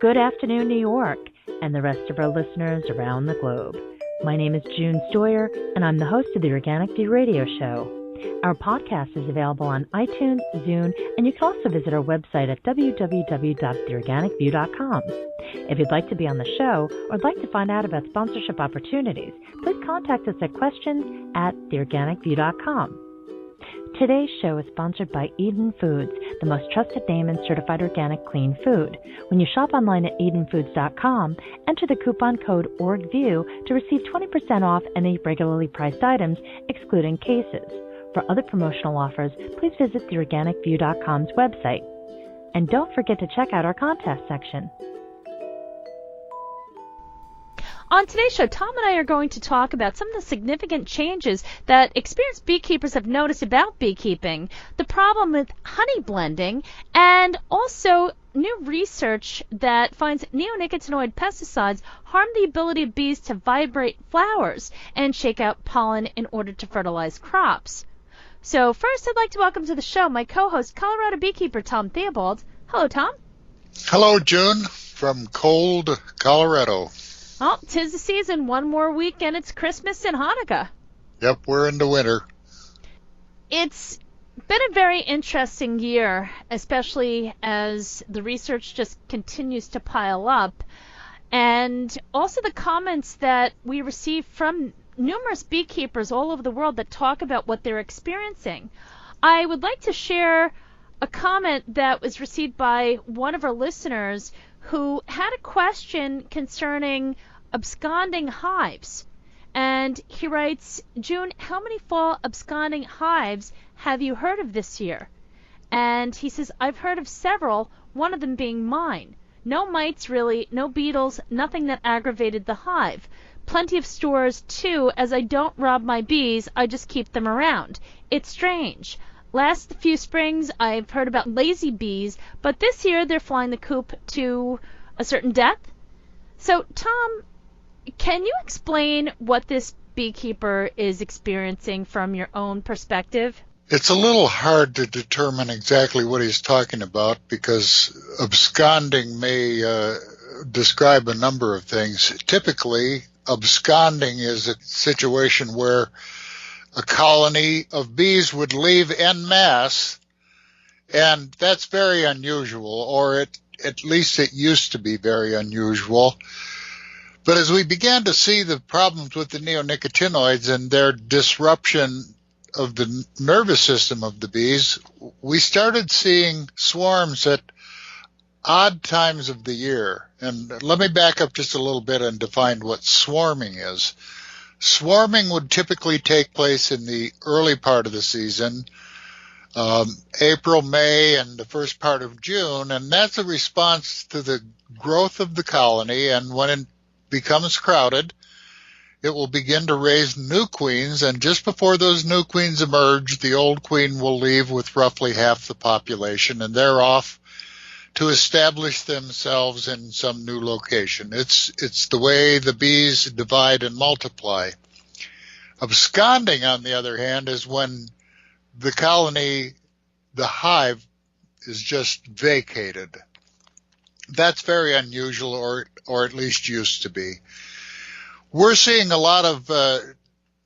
Good afternoon, New York, and the rest of our listeners around the globe. My name is June Stoyer, and I'm the host of the Organic View radio show. Our podcast is available on iTunes, Zune, and you can also visit our website at www.theorganicview.com. If you'd like to be on the show or would like to find out about sponsorship opportunities, please contact us at questions@theorganicview.com. Today's show is sponsored by Eden Foods, the most trusted name in certified organic clean food. When you shop online at edenfoods.com, enter the coupon code ORGVIEW to receive 20% off any regularly priced items, excluding cases. For other promotional offers, please visit theorganicview.com's website. And don't forget to check out our contest section. On today's show, Tom and I are going to talk about some of the significant changes that experienced beekeepers have noticed about beekeeping, the problem with honey blending, and also new research that finds neonicotinoid pesticides harm the ability of bees to vibrate flowers and shake out pollen in order to fertilize crops. So first, I'd like to welcome to the show my co-host, Colorado Beekeeper Tom Theobald. Hello, Tom. Hello, June, from cold Colorado. Well, 'tis the season. One more week and it's Christmas and Hanukkah. Yep, we're into winter. It's been a very interesting year, especially as the research just continues to pile up. And also the comments that we receive from numerous beekeepers all over the world that talk about what they're experiencing. I would like to share a comment that was received by one of our listeners who had a question concerning absconding hives. And he writes, June, how many fall absconding hives have you heard of this year? And he says, I've heard of several, one of them being mine. No mites really, no beetles, nothing that aggravated the hive. Plenty of stores too, as I don't rob my bees, I just keep them around. It's strange. Last few springs I've heard about lazy bees, but this year they're flying the coop to a certain depth. So, Tom, can you explain what this beekeeper is experiencing from your own perspective? It's a little hard to determine exactly what he's talking about because absconding may describe a number of things. Typically, absconding is a situation where a colony of bees would leave en masse, and that's very unusual, or at least it used to be very unusual. But as we began to see the problems with the neonicotinoids and their disruption of the nervous system of the bees, we started seeing swarms at odd times of the year. And let me back up just a little bit and define what swarming is. Swarming would typically take place in the early part of the season, April, May, and the first part of June, and that's a response to the growth of the colony, and when it becomes crowded, it will begin to raise new queens, and just before those new queens emerge, the old queen will leave with roughly half the population, and they're off to establish themselves in some new location. It's the way the bees divide and multiply. Absconding, on the other hand, is when the colony, the hive, is just vacated. That's very unusual, or at least used to be. We're seeing a lot of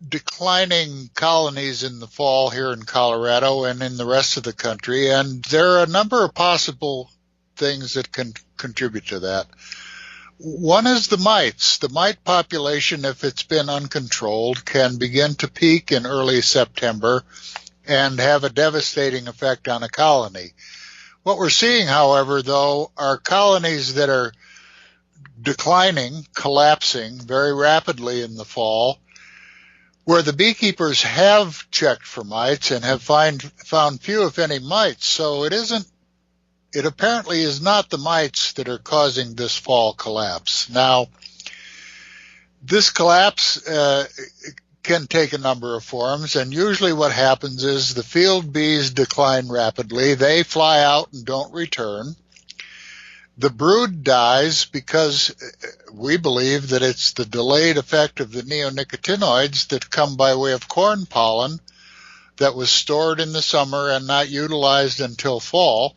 declining colonies in the fall here in Colorado and in the rest of the country, and there are a number of possible things that can contribute to that. One is the mites. The mite population, if it's been uncontrolled, can begin to peak in early September and have a devastating effect on a colony. What we're seeing, however, though, are colonies that are declining, collapsing very rapidly in the fall, where the beekeepers have checked for mites and have found few, if any, mites. So it apparently is not the mites that are causing this fall collapse. Now, this collapse can take a number of forms, and usually what happens is the field bees decline rapidly. They fly out and don't return. The brood dies because we believe that it's the delayed effect of the neonicotinoids that come by way of corn pollen that was stored in the summer and not utilized until fall.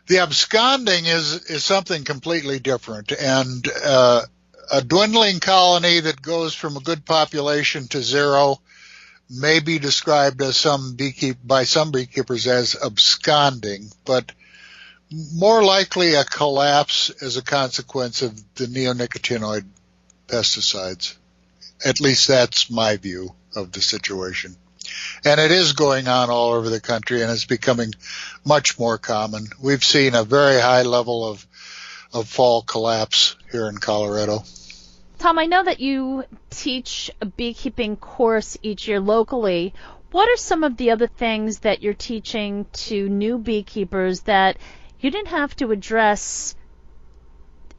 The absconding is something completely different, and a dwindling colony that goes from a good population to zero may be described as by some beekeepers as absconding, but more likely a collapse as a consequence of the neonicotinoid pesticides. At least that's my view of the situation. And it is going on all over the country, and it's becoming much more common. We've seen a very high level of fall collapse here in Colorado. Tom, I know that you teach a beekeeping course each year locally. What are some of the other things that you're teaching to new beekeepers that you didn't have to address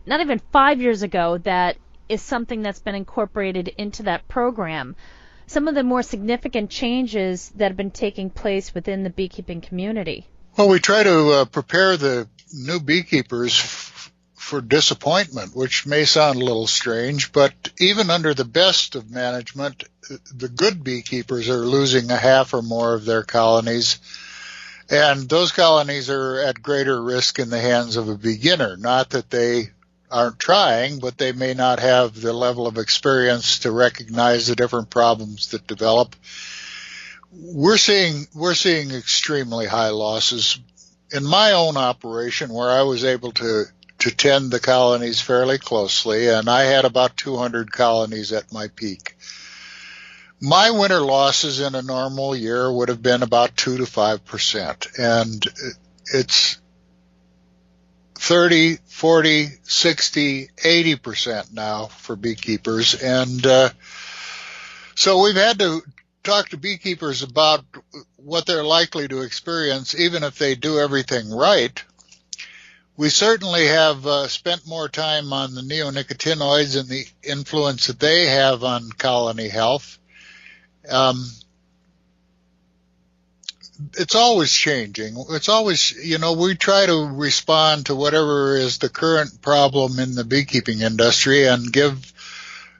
not even 5 years ago that is something that's been incorporated into that program? Some of the more significant changes that have been taking place within the beekeeping community? Well, we try to prepare the new beekeepers for disappointment, which may sound a little strange, but even under the best of management, the good beekeepers are losing a half or more of their colonies, and those colonies are at greater risk in the hands of a beginner. Not that they aren't trying, but they may not have the level of experience to recognize the different problems that develop. We're seeing extremely high losses. In my own operation, where I was able to tend the colonies fairly closely, and I had about 200 colonies at my peak, my winter losses in a normal year would have been about 2 to 5%, and it's 30, 40, 60, 80% now for beekeepers. And so we've had to talk to beekeepers about what they're likely to experience, even if they do everything right. We certainly have spent more time on the neonicotinoids and the influence that they have on colony health. It's always changing. It's always, we try to respond to whatever is the current problem in the beekeeping industry and give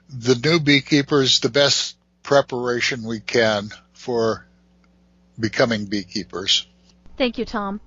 the new beekeepers the best preparation we can for becoming beekeepers. Thank you, Tom.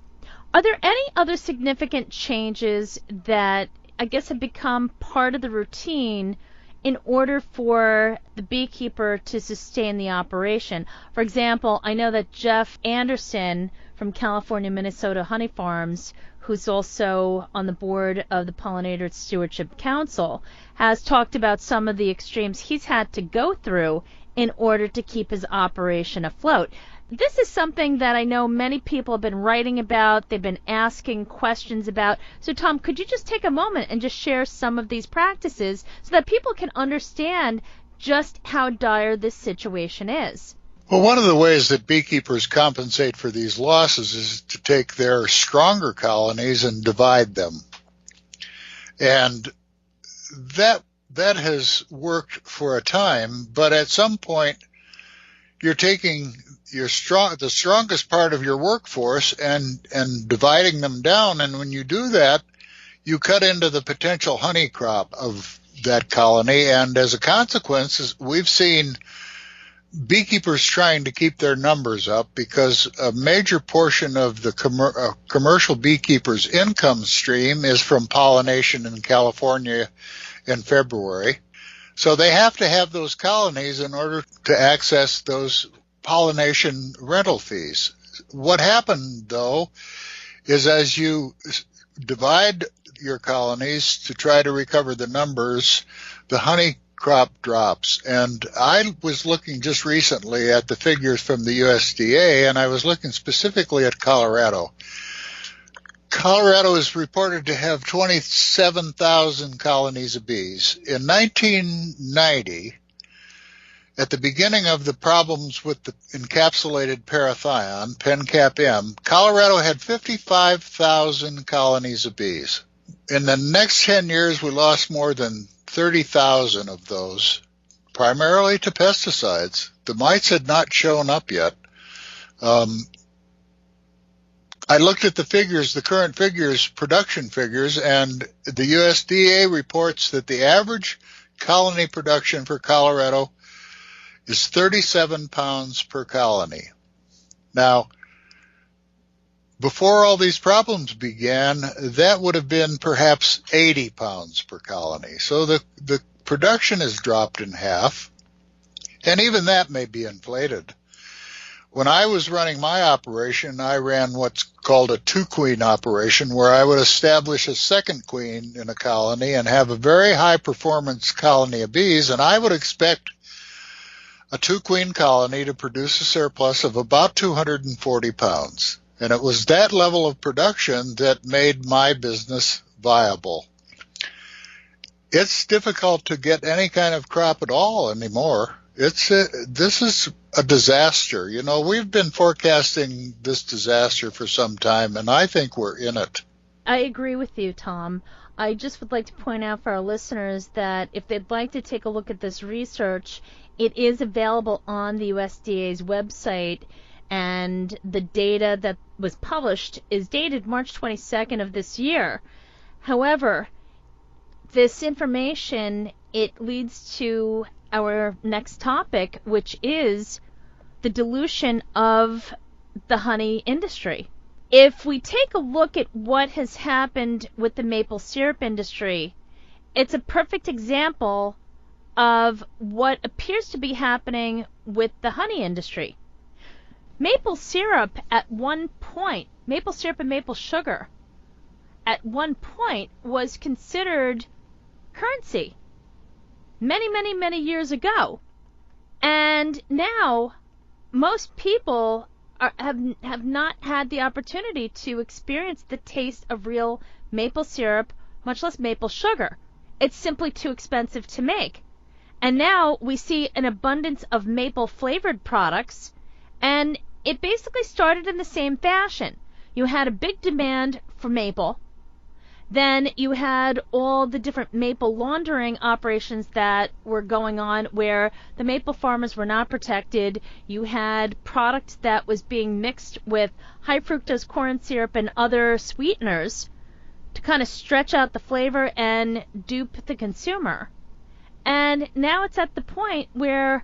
Are there any other significant changes that I guess have become part of the routine in order for the beekeeper to sustain the operation? For example, I know that Jeff Anderson from California, Minnesota Honey Farms, who's also on the board of the Pollinator Stewardship Council, has talked about some of the extremes he's had to go through in order to keep his operation afloat. This is something that I know many people have been writing about, they've been asking questions about. So Tom, could you just take a moment and just share some of these practices so that people can understand just how dire this situation is? Well, one of the ways that beekeepers compensate for these losses is to take their stronger colonies and divide them. And that has worked for a time, but at some point you're taking the strongest part of your workforce and dividing them down, and when you do that, you cut into the potential honey crop of that colony, and as a consequence, we've seen beekeepers trying to keep their numbers up because a major portion of the commercial beekeepers' income stream is from pollination in California in February. So they have to have those colonies in order to access those pollination rental fees. What happened, though, is as you divide your colonies to try to recover the numbers, the honey crop drops. And I was looking just recently at the figures from the USDA, and I was looking specifically at Colorado. Colorado is reported to have 27,000 colonies of bees. In 1990, at the beginning of the problems with the encapsulated parathion, PenCap-M, Colorado had 55,000 colonies of bees. In the next 10 years, we lost more than 30,000 of those, primarily to pesticides. The mites had not shown up yet. I looked at the figures, the current figures, production figures, and the USDA reports that the average colony production for Colorado is 37 pounds per colony. Now, before all these problems began, that would have been perhaps 80 pounds per colony. So the production has dropped in half, and even that may be inflated. When I was running my operation, I ran what's called a two-queen operation, where I would establish a second queen in a colony and have a very high-performance colony of bees, and I would expect a two-queen colony to produce a surplus of about 240 pounds. And it was that level of production that made my business viable. It's difficult to get any kind of crop at all anymore. This is a disaster. You know, we've been forecasting this disaster for some time, and I think we're in it. I agree with you, Tom. I just would like to point out for our listeners that if they'd like to take a look at this research, it is available on the USDA's website, and the data that was published is dated March 22nd of this year. However, this information, it leads to our next topic, which is the dilution of the honey industry. If we take a look at what has happened with the maple syrup industry, it's a perfect example of what appears to be happening with the honey industry. Maple syrup at one point, maple syrup and maple sugar, at one point was considered currency many years ago. And now most people have not had the opportunity to experience the taste of real maple syrup, much less maple sugar. It's simply too expensive to make. And now we see an abundance of maple flavored products, and it basically started in the same fashion. You had a big demand for maple. Then you had all the different maple laundering operations that were going on where the maple farmers were not protected. You had product that was being mixed with high fructose corn syrup and other sweeteners to kind of stretch out the flavor and dupe the consumer. And now it's at the point where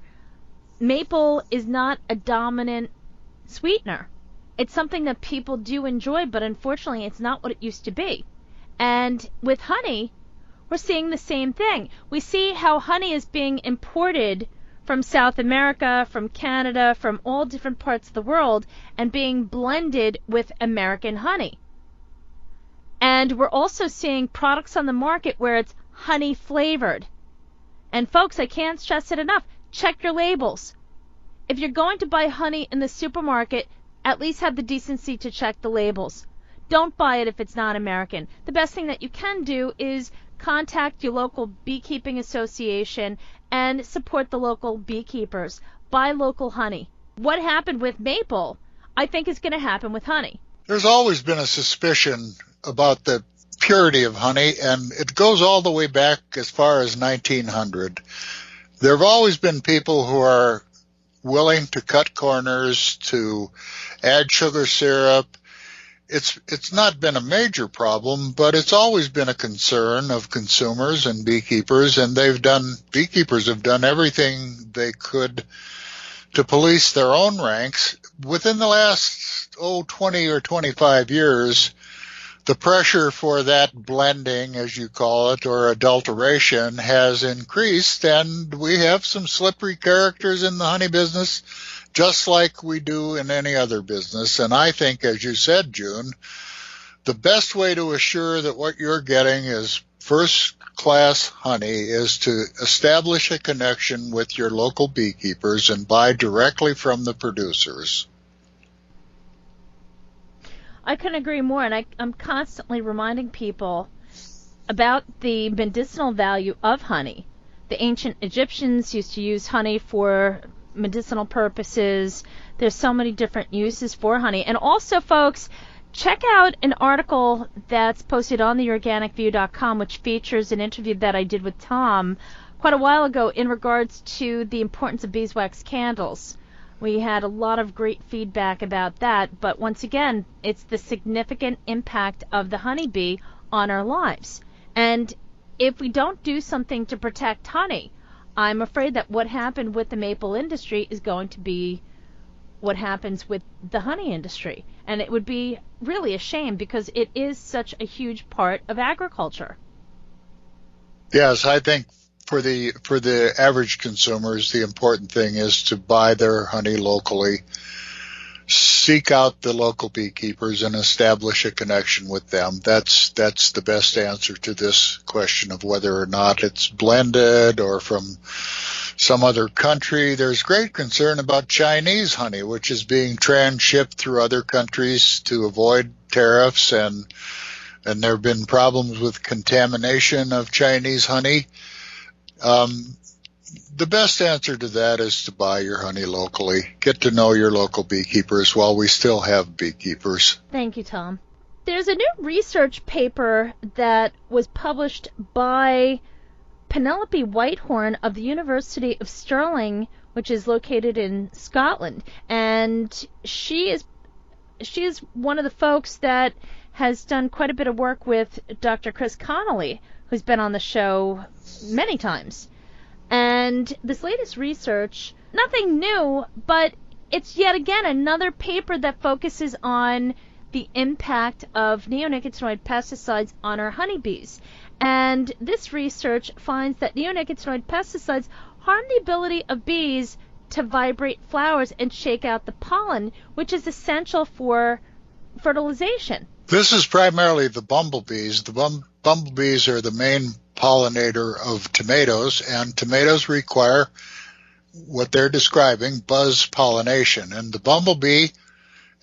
maple is not a dominant sweetener. It's something that people do enjoy, but unfortunately it's not what it used to be. And with honey, we're seeing the same thing. We see how honey is being imported from South America, from Canada, from all different parts of the world, and being blended with American honey. And we're also seeing products on the market where it's honey flavored. And folks, I can't stress it enough. Check your labels. If you're going to buy honey in the supermarket, at least have the decency to check the labels. Don't buy it if it's not American. The best thing that you can do is contact your local beekeeping association and support the local beekeepers. Buy local honey. What happened with maple, I think, is going to happen with honey. There's always been a suspicion about the purity of honey, and it goes all the way back as far as 1900. There have always been people who are willing to cut corners, to add sugar syrup. It's not been a major problem, but it's always been a concern of consumers and beekeepers, and beekeepers have done everything they could to police their own ranks. Within the last 20 or 25 years, the pressure for that blending, as you call it, or adulteration has increased, and we have some slippery characters in the honey business, just like we do in any other business. And I think, as you said, June, the best way to assure that what you're getting is first-class honey is to establish a connection with your local beekeepers and buy directly from the producers. I couldn't agree more, and I'm constantly reminding people about the medicinal value of honey. The ancient Egyptians used to use honey for medicinal purposes. There's so many different uses for honey. And also, folks, check out an article that's posted on the organicview.com, which features an interview that I did with Tom quite a while ago in regards to the importance of beeswax candles. We had a lot of great feedback about that, but once again, it's the significant impact of the honeybee on our lives. And if we don't do something to protect honey, I'm afraid that what happened with the maple industry is going to be what happens with the honey industry. And it would be really a shame because it is such a huge part of agriculture. Yes, I think for the average consumers, the important thing is to buy their honey locally, seek out the local beekeepers and establish a connection with them. That's the best answer to this question of whether or not it's blended or from some other country. There's great concern about Chinese honey, which is being transshipped through other countries to avoid tariffs, and there have been problems with contamination of Chinese honey. The best answer to that is to buy your honey locally. Get to know your local beekeepers while we still have beekeepers. Thank you, Tom. There's a new research paper that was published by Penelope Whitehorn of the University of Stirling, which is located in Scotland. And she is one of the folks that has done quite a bit of work with Dr. Chris Connolly, who's been on the show many times. And this latest research, nothing new, but it's yet again another paper that focuses on the impact of neonicotinoid pesticides on our honeybees. And this research finds that neonicotinoid pesticides harm the ability of bees to vibrate flowers and shake out the pollen, which is essential for fertilization. This is primarily the bumblebees. The bumblebees are the main pollinator of tomatoes, and tomatoes require what they're describing, buzz pollination. And the bumblebee,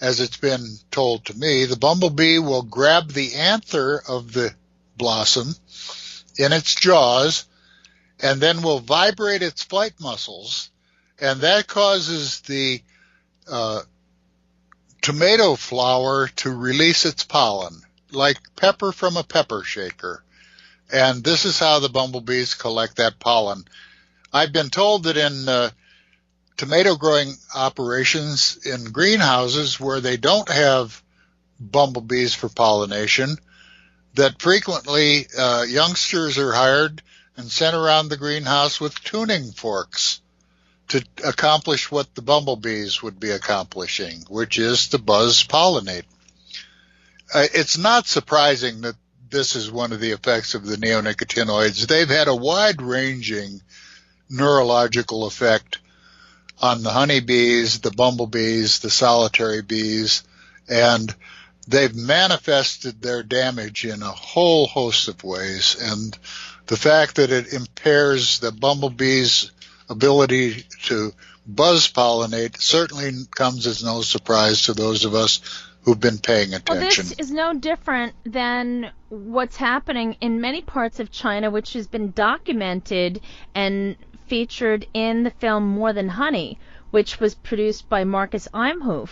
as it's been told to me, the bumblebee will grab the anther of the blossom in its jaws and then will vibrate its flight muscles, and that causes the tomato flower to release its pollen, like pepper from a pepper shaker. And this is how the bumblebees collect that pollen. I've been told that in tomato growing operations in greenhouses where they don't have bumblebees for pollination, that frequently youngsters are hired and sent around the greenhouse with tuning forks to accomplish what the bumblebees would be accomplishing, which is to buzz pollinate. It's not surprising that this is one of the effects of the neonicotinoids. They've had a wide-ranging neurological effect on the honeybees, the bumblebees, the solitary bees, and they've manifested their damage in a whole host of ways. And the fact that it impairs the bumblebees' ability to buzz pollinate certainly comes as no surprise to those of us who've been paying attention. Well, this is no different than what's happening in many parts of China, which has been documented and featured in the film More Than Honey, which was produced by Marcus Imhoff.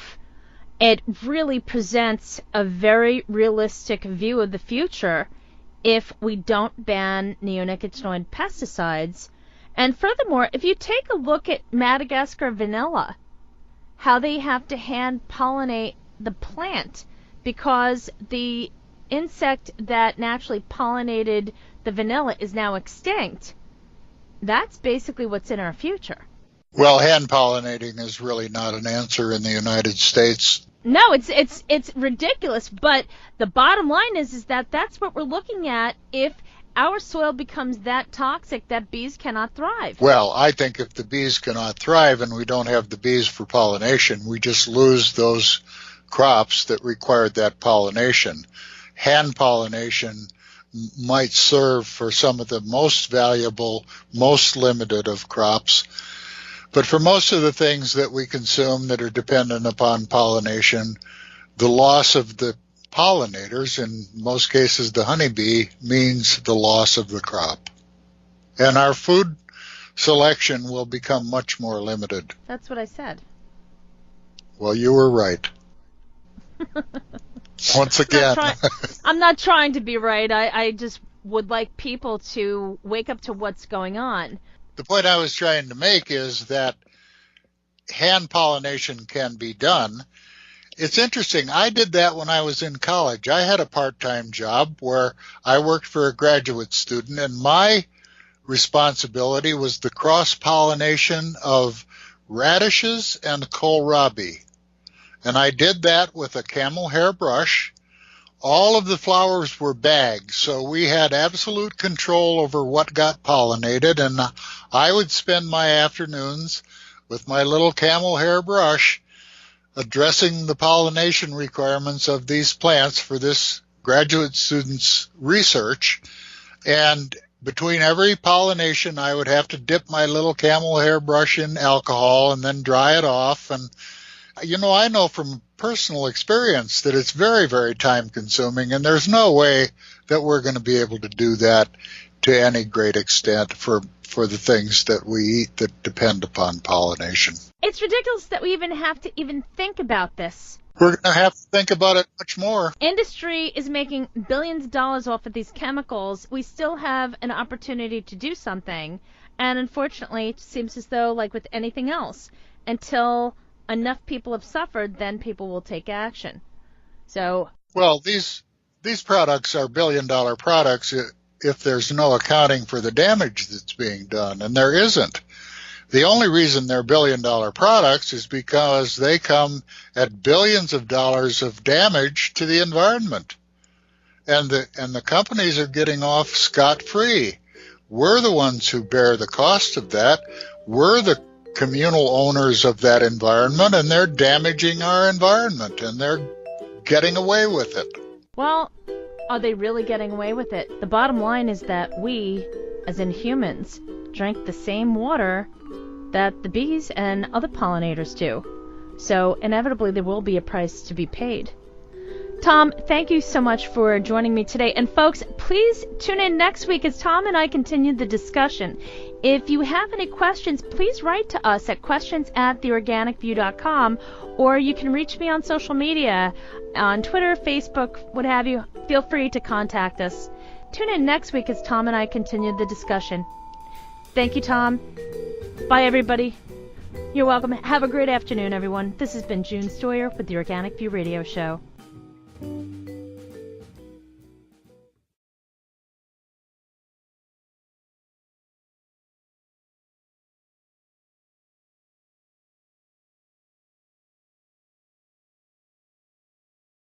It really presents a very realistic view of the future if we don't ban neonicotinoid pesticides. And furthermore, if you take a look at Madagascar vanilla, how they have to hand pollinate the plant because the insect that naturally pollinated the vanilla is now extinct. That's basically what's in our future. Well, hand pollinating is really not an answer in the United States. No, it's ridiculous, but the bottom line is that that's what we're looking at if our soil becomes that toxic that bees cannot thrive. Well, I think if the bees cannot thrive and we don't have the bees for pollination, we just lose those crops that required that pollination. Hand pollination might serve for some of the most valuable, most limited of crops. But for most of the things that we consume that are dependent upon pollination, the loss of the pollinators, in most cases the honeybee, means the loss of the crop. And our food selection will become much more limited. That's what I said. Well, you were right. Once again. I'm not trying to be right. I just would like people to wake up to what's going on. The point I was trying to make is that hand pollination can be done. It's interesting. I did that when I was in college. I had a part-time job where I worked for a graduate student, and my responsibility was the cross-pollination of radishes and kohlrabi. And I did that with a camel hair brush. All of the flowers were bagged, so we had absolute control over what got pollinated, and I would spend my afternoons with my little camel hair brush addressing the pollination requirements of these plants for this graduate student's research. And between every pollination, I would have to dip my little camel hair brush in alcohol and then dry it off. And, I know from personal experience that it's very, very time consuming, and there's no way that we're going to be able to do that to any great extent for the things that we eat that depend upon pollination. It's ridiculous that we even have to even think about this. We're going to have to think about it much more. Industry is making billions of dollars off of these chemicals. We still have an opportunity to do something, and unfortunately it seems as though, like with anything else, until enough people have suffered, then people will take action. Well, these products are billion-dollar products if there's no accounting for the damage that's being done, and there isn't. The only reason they're billion-dollar products is because they come at billions of dollars of damage to the environment, and the companies are getting off scot-free. We're the ones who bear the cost of that. We're the communal owners of that environment, and they're damaging our environment, and they're getting away with it. Well, are they really getting away with it? The bottom line is that we, as in humans, drink the same water that the bees and other pollinators do. So inevitably there will be a price to be paid. Tom, thank you so much for joining me today. And folks, please tune in next week as Tom and I continue the discussion. If you have any questions, please write to us at questions@theorganicview.com, or you can reach me on social media, on Twitter, Facebook, what have you. Feel free to contact us. Tune in next week as Tom and I continue the discussion. Thank you, Tom. Bye, everybody. You're welcome. Have a great afternoon, everyone. This has been June Stoyer with the Organic View Radio Show.